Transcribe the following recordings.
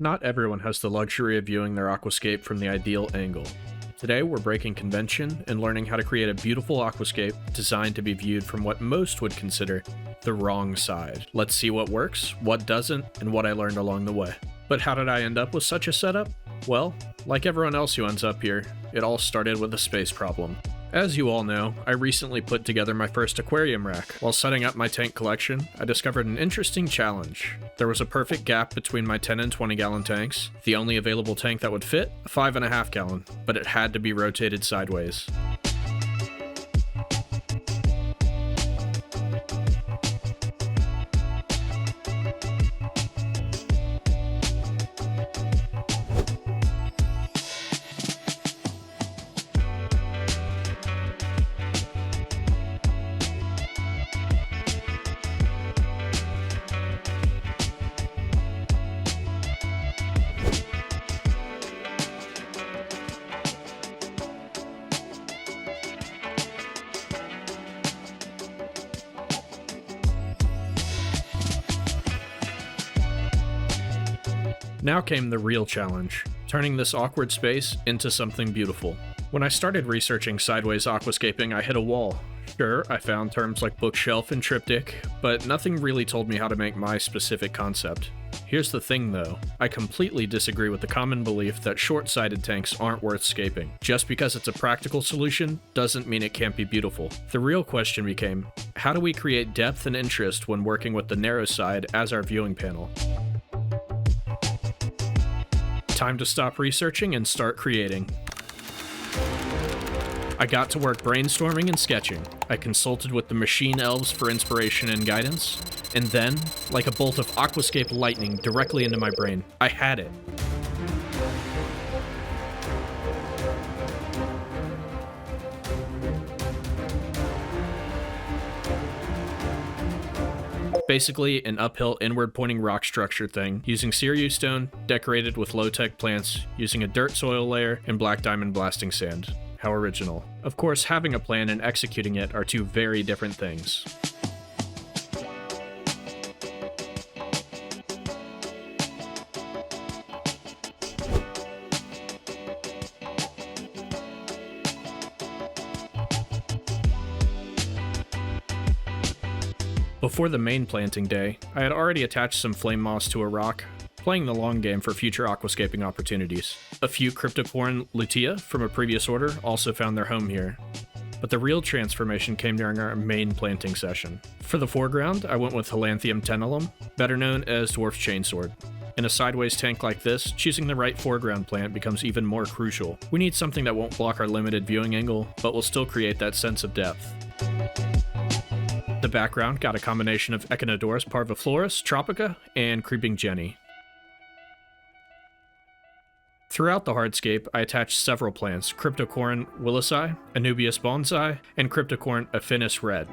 Not everyone has the luxury of viewing their aquascape from the ideal angle. Today we're breaking convention and learning how to create a beautiful aquascape designed to be viewed from what most would consider the wrong side. Let's see what works, what doesn't, and what I learned along the way. But how did I end up with such a setup? Well, like everyone else who ends up here, it all started with a space problem. As you all know, I recently put together my first aquarium rack. While setting up my tank collection, I discovered an interesting challenge. There was a perfect gap between my 10 and 20 gallon tanks. The only available tank that would fit, a 5.5 gallon, but it had to be rotated sideways. Now came the real challenge, turning this awkward space into something beautiful. When I started researching sideways aquascaping, I hit a wall. Sure, I found terms like bookshelf and triptych, but nothing really told me how to make my specific concept. Here's the thing though, I completely disagree with the common belief that short-sided tanks aren't worth scaping. Just because it's a practical solution doesn't mean it can't be beautiful. The real question became, how do we create depth and interest when working with the narrow side as our viewing panel? Time to stop researching and start creating. I got to work brainstorming and sketching. I consulted with the machine elves for inspiration and guidance, and then, like a bolt of aquascape lightning directly into my brain, I had it. Basically, an uphill inward-pointing rock structure thing, using Siriu stone, decorated with low-tech plants, using a dirt soil layer, and black diamond blasting sand. How original. Of course, having a plan and executing it are two very different things. Before the main planting day, I had already attached some flame moss to a rock, playing the long game for future aquascaping opportunities. A few cryptocorin lutea from a previous order also found their home here. But the real transformation came during our main planting session. For the foreground, I went with Halanthium tenellum, better known as dwarf chainsword. In a sideways tank like this, choosing the right foreground plant becomes even more crucial. We need something that won't block our limited viewing angle, but will still create that sense of depth. The background got a combination of Echinodorus parviflorus, tropica, and creeping jenny. Throughout the hardscape, I attached several plants, Cryptocorin willisi, Anubias bonsai, and Cryptocorin affinis red.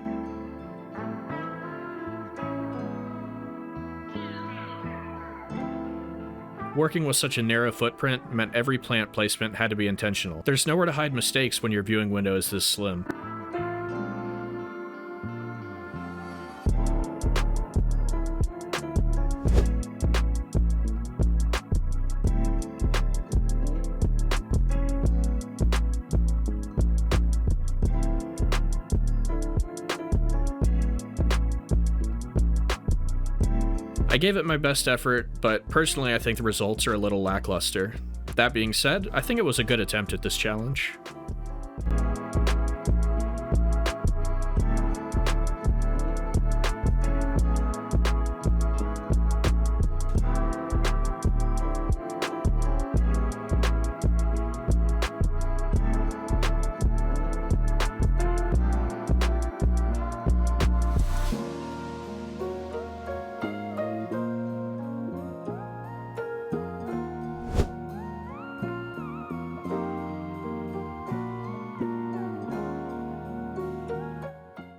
Working with such a narrow footprint meant every plant placement had to be intentional. There's nowhere to hide mistakes when your viewing window is this slim. I gave it my best effort, but personally I think the results are a little lackluster. That being said, I think it was a good attempt at this challenge.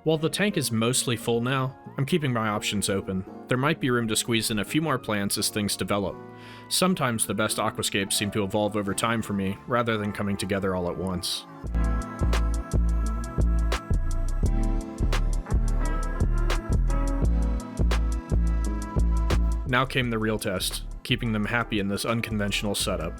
While the tank is mostly full now, I'm keeping my options open. There might be room to squeeze in a few more plants as things develop. Sometimes the best aquascapes seem to evolve over time for me, rather than coming together all at once. Now came the real test, keeping them happy in this unconventional setup.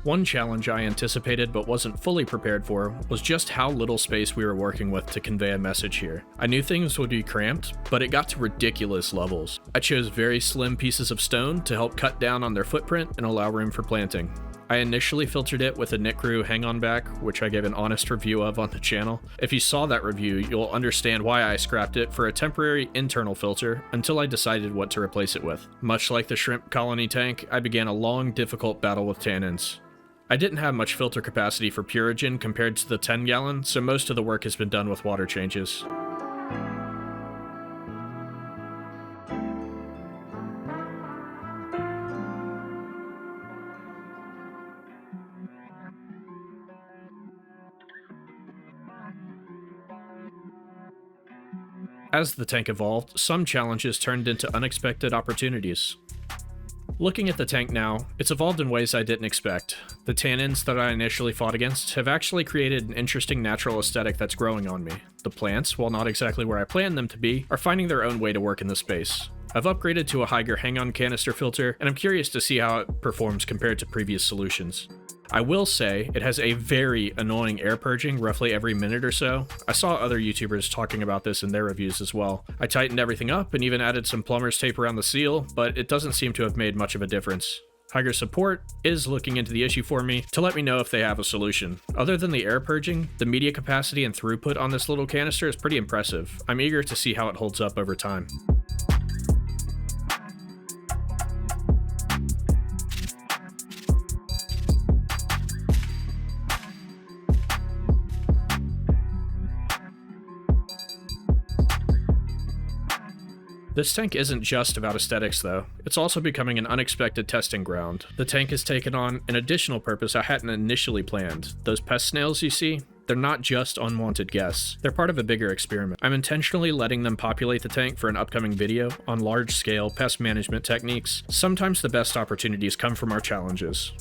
One challenge I anticipated but wasn't fully prepared for was just how little space we were working with to convey a message here. I knew things would be cramped, but it got to ridiculous levels. I chose very slim pieces of stone to help cut down on their footprint and allow room for planting. I initially filtered it with a NICREW hang-on back, which I gave an honest review of on the channel. If you saw that review, you'll understand why I scrapped it for a temporary internal filter until I decided what to replace it with. Much like the shrimp colony tank, I began a long, difficult battle with tannins. I didn't have much filter capacity for Purigen compared to the 10-gallon, so most of the work has been done with water changes. As the tank evolved, some challenges turned into unexpected opportunities. Looking at the tank now, it's evolved in ways I didn't expect. The tannins that I initially fought against have actually created an interesting natural aesthetic that's growing on me. The plants, while not exactly where I planned them to be, are finding their own way to work in the space. I've upgraded to a Hygger hang-on canister filter, and I'm curious to see how it performs compared to previous solutions. I will say, it has a very annoying air purging roughly every minute or so. I saw other YouTubers talking about this in their reviews as well. I tightened everything up and even added some plumber's tape around the seal, but it doesn't seem to have made much of a difference. Hygger support is looking into the issue for me to let me know if they have a solution. Other than the air purging, the media capacity and throughput on this little canister is pretty impressive. I'm eager to see how it holds up over time. This tank isn't just about aesthetics though, it's also becoming an unexpected testing ground. The tank has taken on an additional purpose I hadn't initially planned. Those pest snails you see, they're not just unwanted guests, they're part of a bigger experiment. I'm intentionally letting them populate the tank for an upcoming video on large-scale pest management techniques. Sometimes the best opportunities come from our challenges.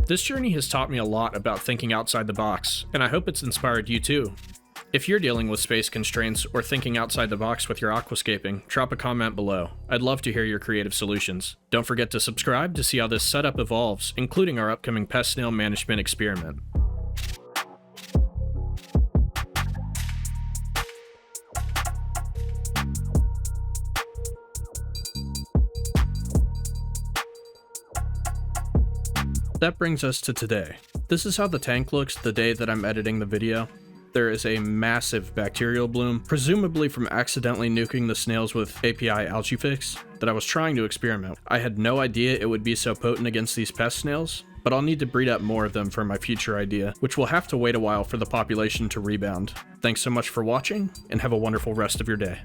This journey has taught me a lot about thinking outside the box, and I hope it's inspired you too. If you're dealing with space constraints or thinking outside the box with your aquascaping, drop a comment below. I'd love to hear your creative solutions. Don't forget to subscribe to see how this setup evolves, including our upcoming pest snail management experiment. That brings us to today. This is how the tank looks the day that I'm editing the video. There is a massive bacterial bloom, presumably from accidentally nuking the snails with API algae fix, that I was trying to experiment. I had no idea it would be so potent against these pest snails, but I'll need to breed up more of them for my future idea, which will have to wait a while for the population to rebound. Thanks so much for watching, and have a wonderful rest of your day.